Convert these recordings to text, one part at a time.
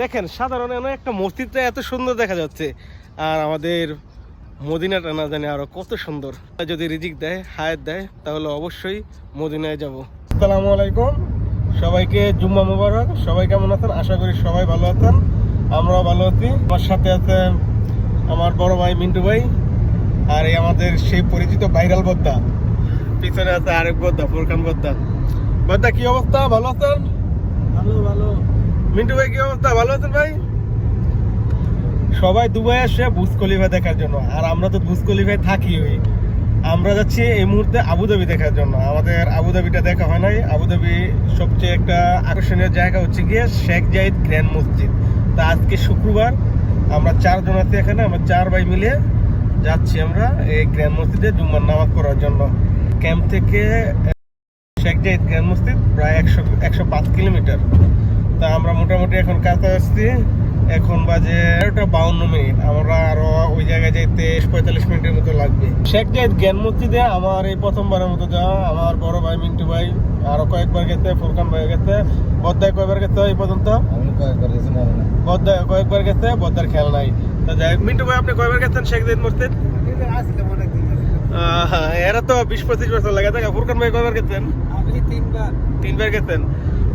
দেখেন সাধারণ একটা মসজিদটা এত সুন্দর দেখা যাচ্ছে, আর আমাদের মদিনাটা না জানি আরো কত সুন্দর। যদি রিজিক দেয়, হায়াত দেয়, তাহলে অবশ্যই মদিনায় যাব। আসসালামু আলাইকুম, সবাইকে জুম্মা মুবারক। সবাই কেমন আছেন? আশা করি সবাই ভালো আছেন, আমরাও ভালো আছি। আমার সাথে আছে আমার বড় ভাই মিন্টু ভাই, আর এই আমাদের সেই পরিচিত ভাইরাল বদ্দা। পিছনে আছে আরেক বদ্দা, ফুরকান বদ্দা। বদ্দা কি অবস্থা? ভালো আছেন? ভালো ভালো। মিন্টু ভাই কি অবস্থা? ভালো আছেন ভাই? সবাই দুবাই আসে বুর্জ খলিফা দেখার জন্য, আর আমরা তো বুর্জ খলিফায় থাকি। আমরা যাচ্ছি এই মুহূর্তে আবুধাবি দেখার জন্য। আমাদের আবুধাবিটা দেখা হয় নাই। আবুধাবি সবচেয়ে একটা আকর্ষণীয় জায়গা হচ্ছে গিয়ে শেখ জায়েদ গ্র্যান্ড মসজিদ। তা আজকে শুক্রবার, আমরা 4 জন আছি এখানে। আমরা 4 ভাই মিলে যাচ্ছি আমরা এই গ্র্যান্ড মসজিদে জুম্মার নামাজ পড়ার জন্য। ক্যাম্প থেকে শেখ জায়েদ গ্র্যান্ড মসজিদ প্রায় 105 কিলোমিটার। তা আমরা মোটামুটি এখন কাছে আসছি। এখন বাজে 11:52। আমরা আরো ওই জায়গায় যাইতে 45 মিনিটের মতো লাগবে। শেখ জায়েদ গ্র্যান্ড মসজিদে আমার এই প্রথমবারের মতো যাওয়া। আমার বড় ভাই মিন্টু ভাই আরো কয়েকবার গেছে, ফুরকান ভাই গেছে, বদ্দায় কয়েকবার গেছে এই পর্যন্ত। আমি কয়েকবার গেছি, মনে নাই। বদ্দায় কয়েকবার গেছে, বদ্দার খেয়াল নাই। তা যাই হোক, মিন্টু ভাই আপনি কয়েকবার গেছেন শেখ জায়েদ মসজিদ? এরা তো 20-25 বছর লাগে। দেখা ফুরকান ভাই কয়েকবার গেছেন? আমি 3বার গেছেন।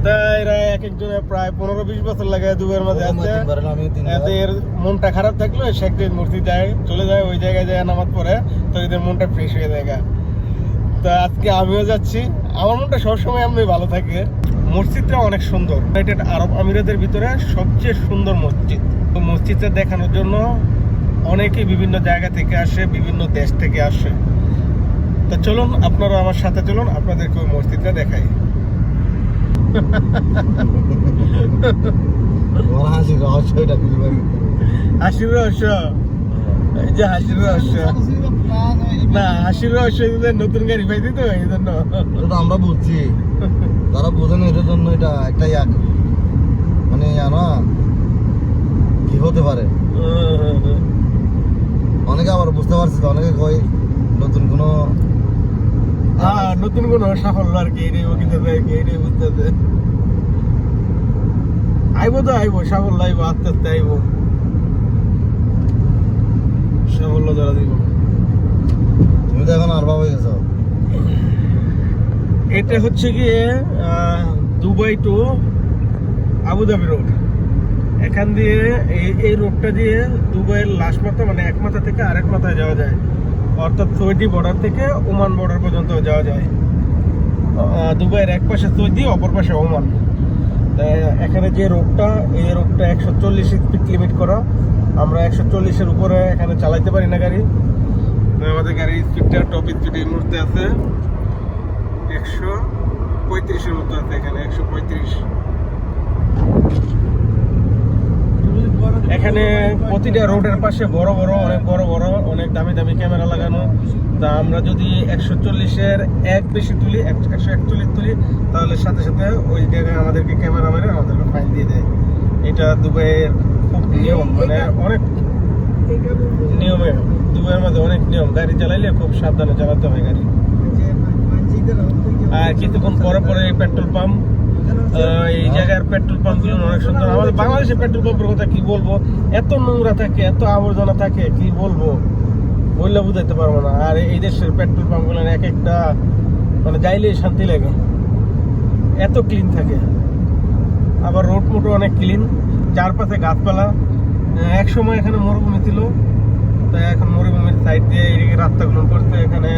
তা এরা এক একজনে প্রায় 15-20 বছর লাগে দুবাইয়ের মাঝে আছে। এদের মনটা খারাপ থাকলে শেখ জায়েদ মসজিদ চলে যায়, ওই জায়গায় যায় নামাজ পড়ে, তো এদের মনটা ফ্রেশ হয়ে যায়। তা আজকে আমিও যাচ্ছি, আমার মনটা সবসময় এমনি ভালো থাকে। মসজিদটা অনেক সুন্দর। ইউনাইটেড আরব আমিরাতের ভিতরে সবচেয়ে সুন্দর মসজিদ। তো মসজিদটা দেখানোর জন্য অনেকেই বিভিন্ন জায়গা থেকে আসে, বিভিন্ন দেশ থেকে আসে। তো চলুন, আপনারা আমার সাথে চলুন, আপনাদেরকে ওই মসজিদটা দেখাই। হাসির রহস্যটা হাসির রহস্য, এই যে হাসির রহস্য না, হাসির রহস্য নতুন গাড়ি পাইছি তো এই জন্য। আমরা বুঝছি, তারা বোঝেন এটার জন্য। এটা একটা মানে জানা কি হতে পারে। অনেকে আবার বুঝতে পারছি, অনেকে কই নতুন কোনো সাফল্য আর কি, এটাই এটাই বুঝতেছে। আইবো তো আইবো, সাফল্য আইবো, আস্তে আস্তে আইবো, সাফল্য ধরা দিব। তুমি তো এখন আর হয়ে গেছো। এটা হচ্ছে গিয়ে দুবাই টু আবুধাবি রোড। এখান দিয়ে এই রোডটা দিয়ে দুবাইয়ের লাস্ট মাথা, মানে এক মাথা থেকে আরেক মাথায় যাওয়া যায়। অর্থাৎ সৌদি বর্ডার থেকে ওমান বর্ডার পর্যন্ত যাওয়া যায়। দুবাইয়ের এক পাশে সৌদি, অপর পাশে ওমান। এখানে যে রোডটা, এই রোডটা 140 স্পিড লিমিট করা। আমরা 140-এর উপরে এখানে চালাইতে পারি না গাড়ি। আমাদের গাড়ির স্পিডটা টপ স্পিড এই মুহূর্তে আছে 135-এর মতো আছে। এখানে 135। এখানে প্রতিটা রোডের পাশে অনেক বড় অনেক দামি দামি ক্যামেরা লাগানো। তা আমরা যদি 140-এর এক বেশি তুলি, 141 তুলি, তাহলে সাথে সাথে ওই জায়গায় আমাদেরকে ক্যামেরা মেরে আমাদেরকে ফাইন দিয়ে দেয়। এটা দুবাইয়ের খুব নিয়ম, মানে অনেক নিয়মে। দুবাইয়ের মধ্যে অনেক নিয়ম। গাড়ি চালাইলে খুব সাবধানে চালাতে হয় গাড়ি। আর কিছুক্ষণ পরে পেট্রোল পাম্প, এই জায়গার পেট্রোল পাম্প গুলো অনেক সুন্দর। আমাদের বাংলাদেশের পেট্রোল পাম্পের কথা কি বলবো, এত নোংরা থাকে, এত আবর্জনা থাকে, কি বলবো, বললে বুঝাইতে পারবো না। আর এই দেশের পেট্রোল পাম্প গুলো এক একটা মানে যাইলেই শান্তি লাগে, এত ক্লিন থাকে। আবার রোড মোটো অনেক ক্লিন, চারপাশে গাছপালা। এক সময় এখানে মরুভূমি ছিল, তাই এখন মরুভূমির সাইড দিয়ে এদিকে রাস্তাগুলো করতে এখানে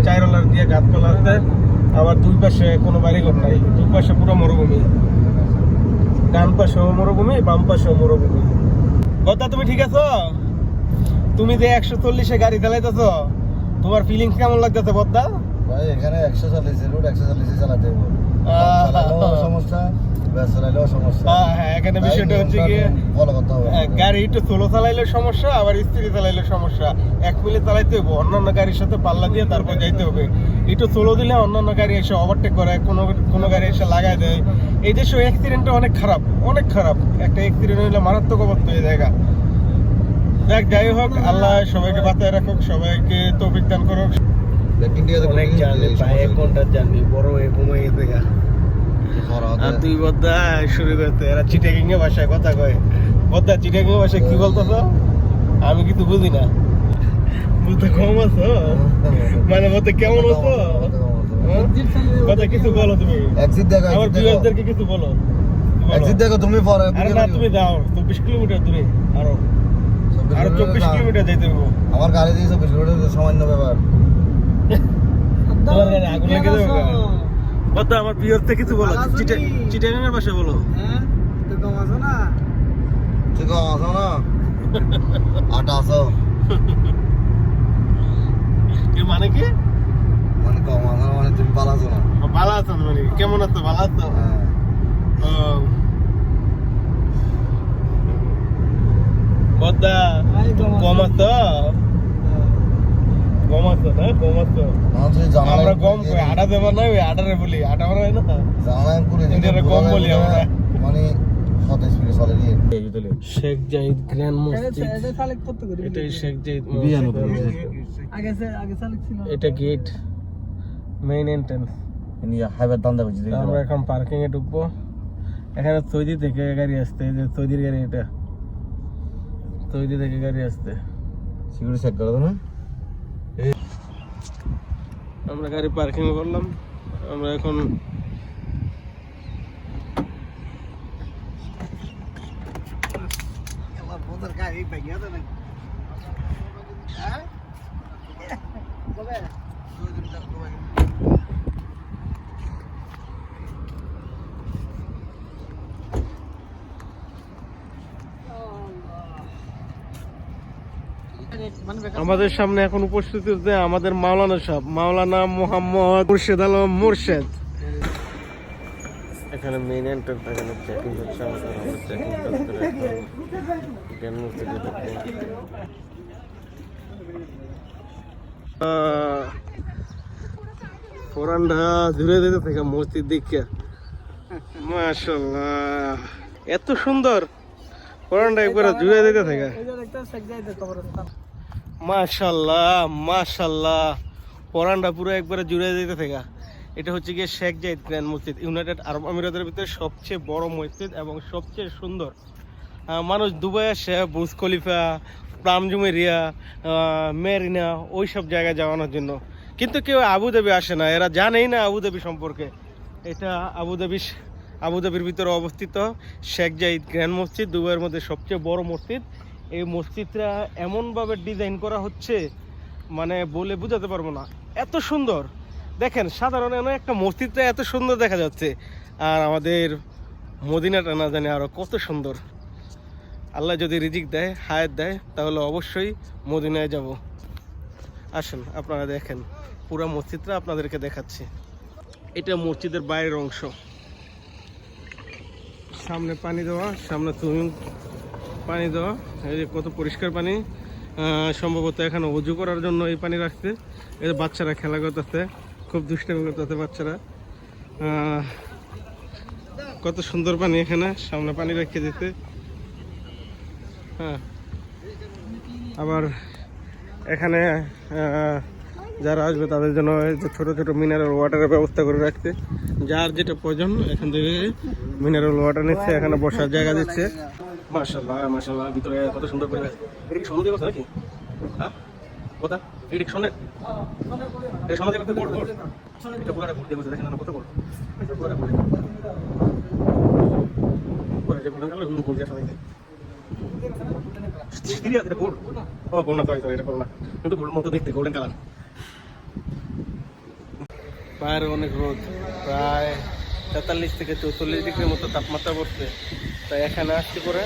চাইরলার দিয়ে গাছপালা আছে। আবার দুই পাশে কোনো বাড়িঘর নাই, দুই পাশে পুরো মরুভূমি। ডান পাশেও মরুভূমি, বাম পাশেও মরুভূমি। বদ্দা তুমি ঠিক আছো? তুমি যে 140-এ গাড়ি চালাইতেছো, তোমার ফিলিংস কেমন লাগতেছে বদ্দা? ভাই এখানে 140 রোড 140 চালাতে হবে, সমস্যা সমস্যা। হ্যাঁ, এখানে বিষয়টা হচ্ছে কি, গাড়ি একটু স্লো চালাইলে সমস্যা, আবার স্পিডে চালাইলে সমস্যা। এক মিলে চালাইতে হবে, অন্যান্য গাড়ির সাথে পাল্লা দিয়ে তারপর যাইতে হবে। একটু স্লো দিলে অন্যান্য গাড়ি এসে ওভারটেক করে, কোনো গাড়ি এসে লাগাই দেয়। এই দেশে অ্যাক্সিডেন্টটা অনেক খারাপ। একটা অ্যাক্সিডেন্ট হইলে মারাত্মক অবস্থা হয়ে যায়। দেখ, যাই হোক, আল্লাহ সবাইকে বাঁচায় রাখুক, সবাইকে তৌফিক দান করুক। অনেক জার্নি, প্রায় 1 ঘন্টার জার্নি, বড় হয়ে ঘুমাই গেছে। আর তুই বদ্দা শুরু করতে এরা চিটাগাং এ ভাষায় কথা কয়। বদ্দা চিটাগাং এ ভাষায় কি বলতেছ? আমি কিন্তু বুঝি না। বলতে কম আছো মানে বলতে কেমন আছো? কথা কিছু বলো তুমি। এক্সিট দেখো, আমার ভিউয়ারদেরকে কিছু বলো। এক্সিট দেখো তুমি পরে। আরে না তুমি দাও 24 কিলোমিটার দূরে আরো 24 কিলোমিটার যাইতে হবে। আমার গাড়ি দিয়ে 24 কিলোমিটার সামান্য ব্যাপার। তোমার গাড়ি আগুন লেগে যাবে। বদ্দা আমার ভিউয়ারদের কিছু বলো। চিটাগাং এর ভাষায় বলো। হ্যাঁ তো কম আছো না? ঠিক আছে না? আটা আছো এর মানে কি? মানে কম আছো মানে তুমি ভালো আছো না? ভালো আছো মানে কেমন আছো? ভালো আছো? হ্যাঁ। বদ্দা কম আছো? কম আছো না? কম আছো? আমরা কম কই আটা দেব না, ওই আটারে বলি আটা বানাই না জানালাম করে এটারে কম বলি আমরা। মানে কত স্পিডে চলে দিয়ে শেখ জাহিদ গ্র্যান্ড মসজিদ। এটা সালেক্ট করতে করি। এটাই শেখ জাহিদ বিয়ানো মসজিদ। আগে সালেক্ট ছিল। এটা গেট, মেইন এন্ট্রান্স। নিয়া হাইবার দান্দা বুঝি দিই আমরা এখন পার্কিং এ ঢুকবো। এখানে সৌদি থেকে গাড়ি আসতে, এই যে সৌদির গাড়ি, এটা সৌদি থেকে গাড়ি আসতে। সিকিউরিটি চেক করে দাও না। আমরা গাড়ি পার্কিং করলাম। আমরা এখন আমার বোনের গাড়ি ভাঙিয়া দেন। হ্যাঁ? বলে আমাদের সামনে এখন উপস্থিত হচ্ছে আমাদের মাওলানা সাহেব, মাওলানা মোহাম্মদ মুর্শেদ আলম মুর্শেদ। এখানে মেইন এন্ট্রান্স, এখানে চেকিং হচ্ছে। আমরা চেকিং করতে জ্ঞান মসজিদে ঢুকবো। কোরআনটা দূরে দিতে থেকে মসজিদ দেখে মাশাআল্লাহ এত সুন্দর। কোরআনটা একবার জুড়ে দিতে থেকে এই যে একটা শেখ জাহিদের কবরস্থান। মাশাআল্লাহ মাশাআল্লাহ, কোরআনটা পুরো একবারে জুড়ে দিতে থেকে। এটা হচ্ছে গিয়ে শেখ জাহিদ গ্র্যান্ড মসজিদ, ইউনাইটেড আরব আমিরাতের ভিতরে সবচেয়ে বড় মসজিদ এবং সবচেয়ে সুন্দর। মানুষ দুবাই আসে বুর্জ খলিফা, প্লাম জুমেরিয়া, মেরিনা ওই সব জায়গায় যাওয়ানোর জন্য, কিন্তু কেউ আবুধাবি আসে না। এরা জানেই না আবুধাবি সম্পর্কে। এটা আবুধাবির ভিতরে অবস্থিত শেখ জাহিদ গ্র্যান্ড মসজিদ, দুবাইয়ের মধ্যে সবচেয়ে বড় মসজিদ। এই মসজিদটা এমনভাবে ডিজাইন করা হচ্ছে মানে বলে বোঝাতে পারবো না, এত সুন্দর। দেখেন সাধারণ একটা মসজিদটা এত সুন্দর দেখা যাচ্ছে, আর আমাদের মদিনাটা না জানি আরো কত সুন্দর। আল্লাহ যদি রিজিক দেয়, হায়াত দেয়, তাহলে অবশ্যই মদিনায় যাব। আসেন আপনারা দেখেন, পুরো মসজিদটা আপনাদেরকে দেখাচ্ছি। এটা মসজিদের বাইরের অংশ। সামনে পানি দেওয়া, সামনে সুইমিং পানি দেওয়া, এই যে কত পরিষ্কার পানি। সম্ভবত এখানে উজু করার জন্য এই পানি রাখছে। এই যে বাচ্চারা খেলা করতেছে, খুব দুষ্টামি করতেছে বাচ্চারা। কত সুন্দর পানি, এখানে সামনে পানি রেখে দিতে। হ্যাঁ, আবার এখানে যারা আসবে তাদের জন্য ছোট ছোট মিনারেল ওয়াটারের ব্যবস্থা করে রাখছে। যার যেটা প্রয়োজন এখান থেকে মিনারেল ওয়াটার নিচ্ছে, এখানে বসার জায়গা দিচ্ছে। মাশাআল্লাহ মাশাআল্লাহ, ভিতরে কত সুন্দর করে। এটা কি সমুদ্রের কথা নাকি? হ্যাঁ কথা, এটা কি সোনা? এটা সমাজে কত বড় বড়, এটা পুরোটা ঘুরতে বসে দেখেন না কত বড়, এটা পুরোটা ঘুরে পুরো যে বলেন গেল ঘুরতে বসে সবাই। সিরিয়া এটা গোল্ড, ও গোল্ড না, সরি এটা গোল্ড না, কিন্তু গোল্ড মতো দেখতে, গোল্ডেন কালার। বাইরে অনেক রোদ, প্রায় 43 থেকে 44 ডিগ্রির মতো তাপমাত্রা পড়ছে। তাই এখানে আসতে করে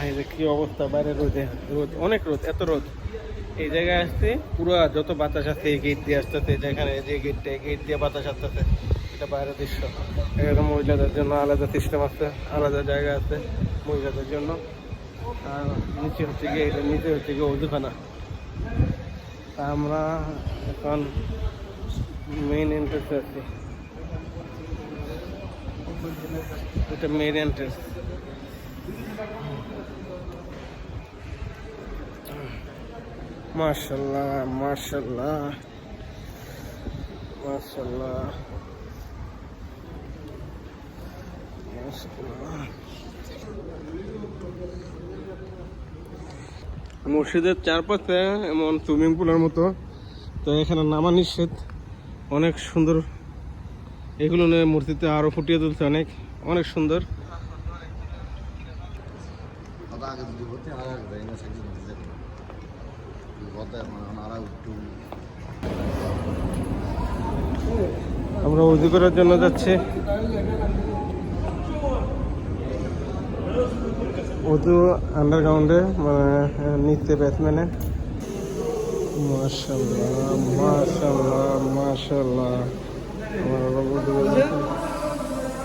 এই যে কি অবস্থা, বাইরে রোদে, রোদ অনেক রোদ, এত রোদ। এই জায়গায় আসতে পুরো যত বাতাস আছে এই গেট দিয়ে আসতেছে, যেখানে যে গেটটা, গেট দিয়ে বাতাস আসতেছে। এটা বাইরের দৃশ্য। এখানে মহিলাদের জন্য আলাদা সিস্টেম আছে, আলাদা জায়গা আছে মহিলাদের জন্য। আর নিচে হচ্ছে গিয়ে, এটা নিচে হচ্ছে গিয়ে ওজুখানা। তা আমরা এখন মেইন এন্ট্রেন্সে আছি। এটা মেইন এন্ট্রেন্স। মাশাআল্লাহ মাশাআল্লাহ মাশাআল্লাহ। মসজিদের চারপাশে এমন সুইমিং পুলের মতো, তো এখানে নামা নিষেধ। অনেক সুন্দর, এগুলো নিয়ে মূর্তিতে আরো ফুটিয়ে তুলছে, অনেক অনেক সুন্দর। আমরা উজু করার জন্য যাচ্ছি। উজু আন্ডারগ্রাউন্ডে, মানে নিচে ব্যাটসম্যানে। মাশাআল্লাহ মাশাআল্লাহ মাশাআল্লাহ।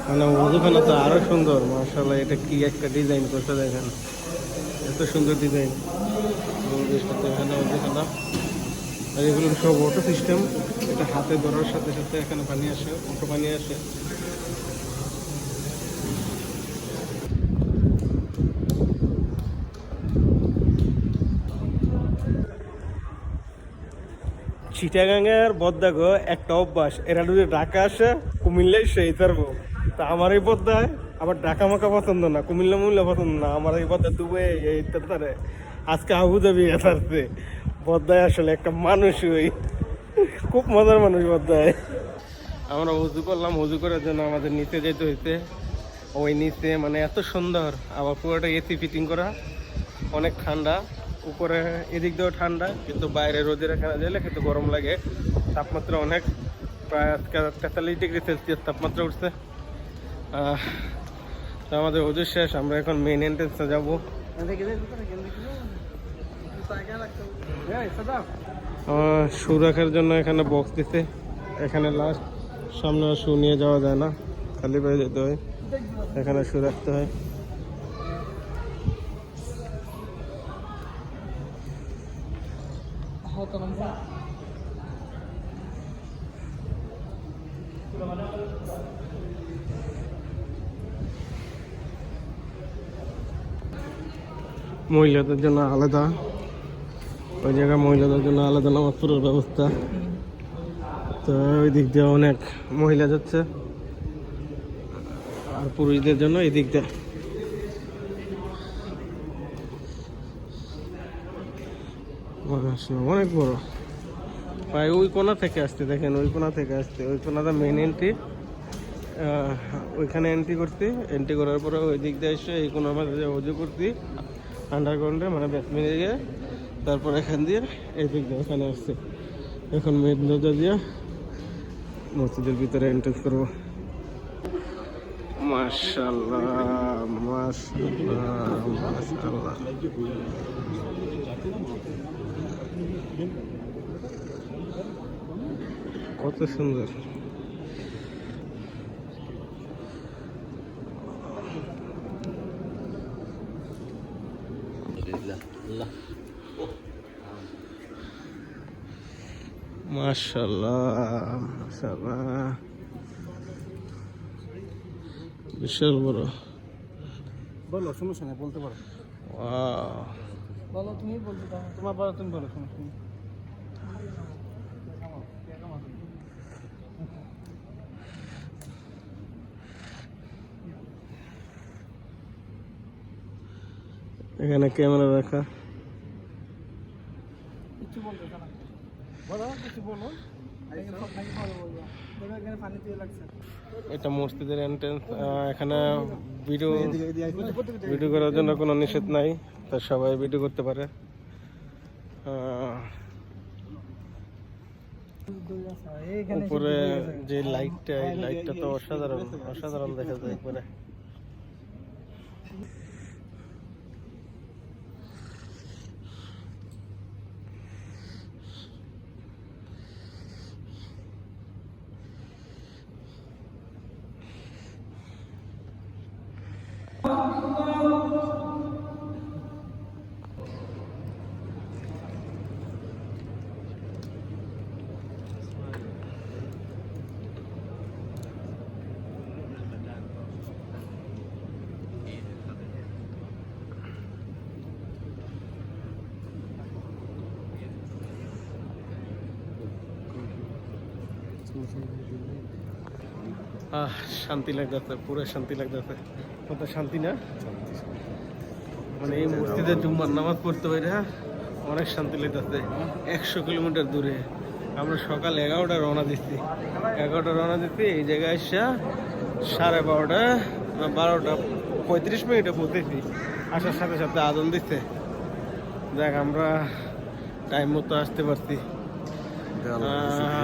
মানে উজুখানা তো আরো সুন্দর, মাশাআল্লাহ। এটা কি একটা ডিজাইন করতে দেখেন, এত সুন্দর ডিজাইন। এখানে উজুখানা, আর এগুলো সব অটো সিস্টেম। এটা হাতে ধরার সাথে সাথে এখানে পানি আসে, অটো পানি আসে। চিটাগাঙ্গের বদ্দাগো একটা অভ্যাস, এরা যদি ঢাকা আসে কুমিল্লায় সেই থাকবো। তা আমার এই বদ্দায় আবার ঢাকা মাকা পছন্দ না, কুমিল্লা মুল্লা পছন্দ না। আমার এই বদ্দা দুবে এই তারে আজকে আবুধাবি এসারছে। বদ্দায় আসলে একটা মানুষ, ওই খুব মজার মানুষ বদ্দায়। আমরা উজু করলাম, উজু করার জন্য আমাদের নিচে যেতে হয়েছে। ওই নিচে মানে এত সুন্দর, আবার পুরোটা এসি ফিটিং করা, অনেক ঠান্ডা। উপরে এদিক দিয়েও ঠান্ডা, কিন্তু বাইরে রোদের এখানে গেলে কিন্তু গরম লাগে। তাপমাত্রা অনেক, প্রায় আজকে 43 ডিগ্রি সেলসিয়াস তাপমাত্রা উঠছে। তো আমাদের ওদের শেষ, আমরা এখন মেইন এন্ট্রেন্সে যাবো। শু রাখার জন্য এখানে বক্স দিতে, এখানে লাস্ট। সামনে শু নিয়ে যাওয়া যায় না, খালি পায়ে যেতে হয়, এখানে শু রাখতে হয়। মহিলাদের জন্য আলাদা, ওই জায়গায় মহিলাদের জন্য আলাদা নামাজ পড়ার ব্যবস্থা। তো ওই দিক দিয়ে অনেক মহিলা যাচ্ছে, আর পুরুষদের জন্য এই দিক দিয়ে। অনেক বড়, প্রায় ওই কোণা থেকে আসতে, দেখেন ওই কোণা থেকে আসতে, ওই কোণাটা মেন এন্ট্রি। ওইখানে এন্ট্রি করছি, এন্ট্রি করার পরে ওই দিক দিয়ে এসে এই কোণার মাঝে উজু করছি আন্ডারগ্রাউন্ডে, মানে ব্যাটসম্যানে গিয়ে। তারপর এখান দিয়ে এই দিক দিয়ে এখানে আসছে। এখন মেন দরজা দিয়ে মসজিদের ভিতরে এন্ট্রি করবো। মাশাআল্লাহ মাশাআল্লাহ মাশাআল্লাহ। কত সুন্দর। মাশাআল্লাহ মাশাআল্লাহ, বিশাল বড়। বলো, সমস্যা নেই, বলতে পারো। বলো, তুমি বলতে পারো, তোমার বলো, তুমি বলো, সমস্যা নেই। এখানে ক্যামেরা রাখা। কিছু বলতে না, বলো কিছু বলো। এখানে পানি দিয়ে লাগছে। এটা মসজিদের এন্ট্রেন্স। এখানে ভিডিও করার জন্য কোনো নিষেধ নাই, তা সবাই ভিডিও করতে পারে। উপরে যে লাইটটা, এই লাইটটা তো অসাধারণ, অসাধারণ দেখা যায় উপরে। শান্তি লাগতেছে, পুরো শান্তি লাগতেছে। কত শান্তি না, মানে এই মসজিদে জুম্মার নামাজ পড়তে পারি না, অনেক শান্তি লাগতেছে। 100 কিলোমিটার দূরে আমরা সকাল 11টা রওনা দিচ্ছি, এই জায়গায় এসে 12:30 না 12:35 মিনিটে পৌঁছেছি। আসার সাথে সাথে আজান দিচ্ছে। দেখ আমরা টাইম মতো আসতে পারছি।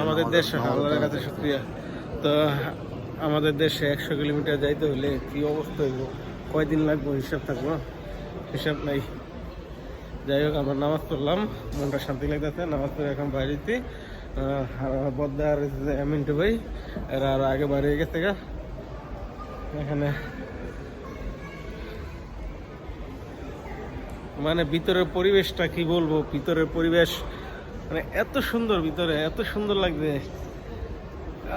আমাদের দেশ, আল্লাহর কাছে শুকরিয়া। তো আমাদের দেশে 100 কিলোমিটার যাইতে হলে কি অবস্থা হইব, কয়দিন লাগবে হিসাব থাকবো, হিসাব নাই। যাই হোক আমরা নামাজ পড়লাম, মনটা শান্তি লাগতেছে। নামাজ পড়ে এখন বাইরেছি। বদ্দা আর মিন্টু ভাই এরা আরো আগে বাইরে গেছে গা। এখানে মানে ভিতরের পরিবেশটা কি বলবো, ভিতরের পরিবেশ মানে এত সুন্দর, ভিতরে এত সুন্দর লাগবে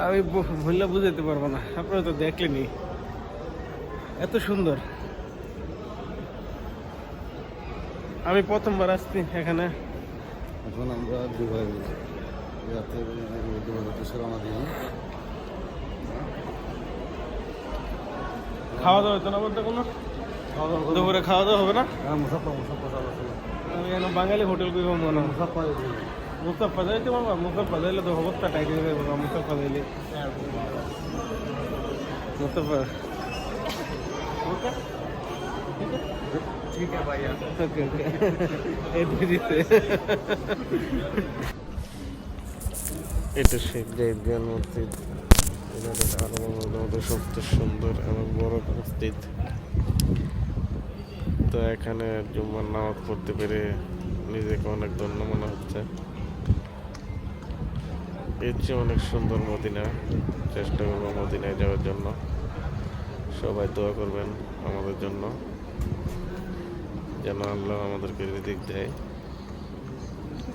আমি বললে বুঝাতে পারবো না। আপনারা তো দেখলেনি, এত সুন্দর। আমি প্রথমবার আসছি এখানে। এখন আমরা দুবাই রাতে রওনা দিই। খাওয়া দাওয়া হতো না বলতে কোনো? দুপুরে খাওয়া দাওয়া হবে না? মুসাফা আমি যেন বাঙালি হোটেল কইব মনে হয়। মুসাফা যাইতে বাবা, মুসাফা যাইলে তো অবস্থা টাইট হয়ে যাবে বাবা। মুসাফা যাইলে মুসাফা ठीक है भैया। ওকে ওকে এই দিতে এটা শেখ জাহিদ মসজিদ। এটা আরবের সবচেয়ে সুন্দর এবং বড় মসজিদ। তো এখানে জুম্মার নামাজ পড়তে পেরে নিজেকে অনেক ধন্য মনে হচ্ছে। এর চেয়ে অনেক সুন্দর মদিনা, চেষ্টা করবো মদিনায় যাওয়ার জন্য। সবাই দোয়া করবেন আমাদের জন্য, যেন আল্লাহ আমাদেরকে রিজিক দেয়,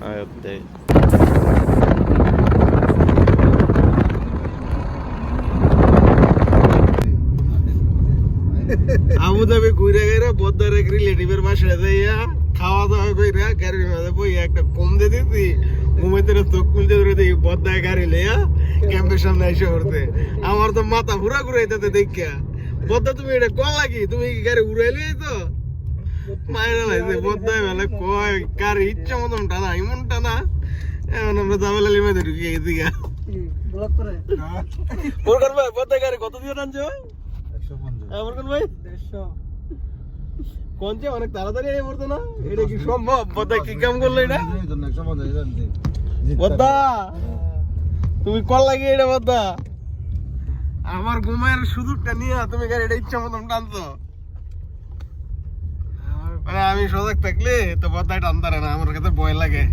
আয়াত দেয়। আবুধাবি ঘুরে গেলে বদ্দার এক রিলেটিভের বাসায় যাইয়া খাওয়া দাওয়া কইরা গাড়ির মাঝে বইয়া একটা কম দিয়ে দিচ্ছি, ঘুমাইতে চোখ খুলতে ধরে দেখি বদ্দায় গাড়ি লইয়া ক্যাম্পের সামনে এসে পড়তে। আমার তো মাথা ঘুরা ঘুরাইতে দেখিয়া, বদ্দা তুমি এটা কল লাগি, তুমি কি গাড়ি উড়াইলি? তো মায়েরা লাগছে বদ্দায় বেলা কয় গাড়ি ইচ্ছা মতন টানা, এমন টানা। এখন আমরা জামালালি মেয়েদের ঢুকে গেছি গা। ब्लॉक करे ওরকান ভাই বদ্দায় গাড়ি কত দিয়ে টানছো? 150। ওরকান ভাই 150 কোন যে অনেক তাড়াতাড়ি আই পড়তো না, এটা কি সম্ভব? বদ্দা কি কাম করলো এটা? 150 বদ্দা তুমি কল লাগিয়ে এটা, বদ্দা আমার ঘুমের সুযোগটা নিয়ে তুমি গাড়িটা ইচ্ছা মতন টানছো। মানে আমি সজাগ থাকলে তো বদ্দায় টানতারে না, আমার কাছে ভয় লাগে।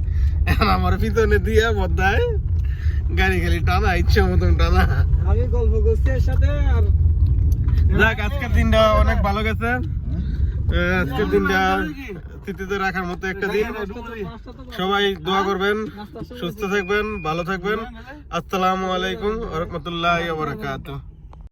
এখন আমার পিছনে দিয়া বদ্দায় গাড়ি খালি টানা, ইচ্ছা মতন টানা। আমি গল্প করছি এর সাথে। আর যাক আজকের দিনটা অনেক ভালো গেছে। আজকের দিনটা স্মৃতিতে রাখার মতো একটা দিন। সবাই দোয়া করবেন, সুস্থ থাকবেন, ভালো থাকবেন। আসসালামু আলাইকুম ওয়া রাহমাতুল্লাহি ওয়া বারাকাতুহু।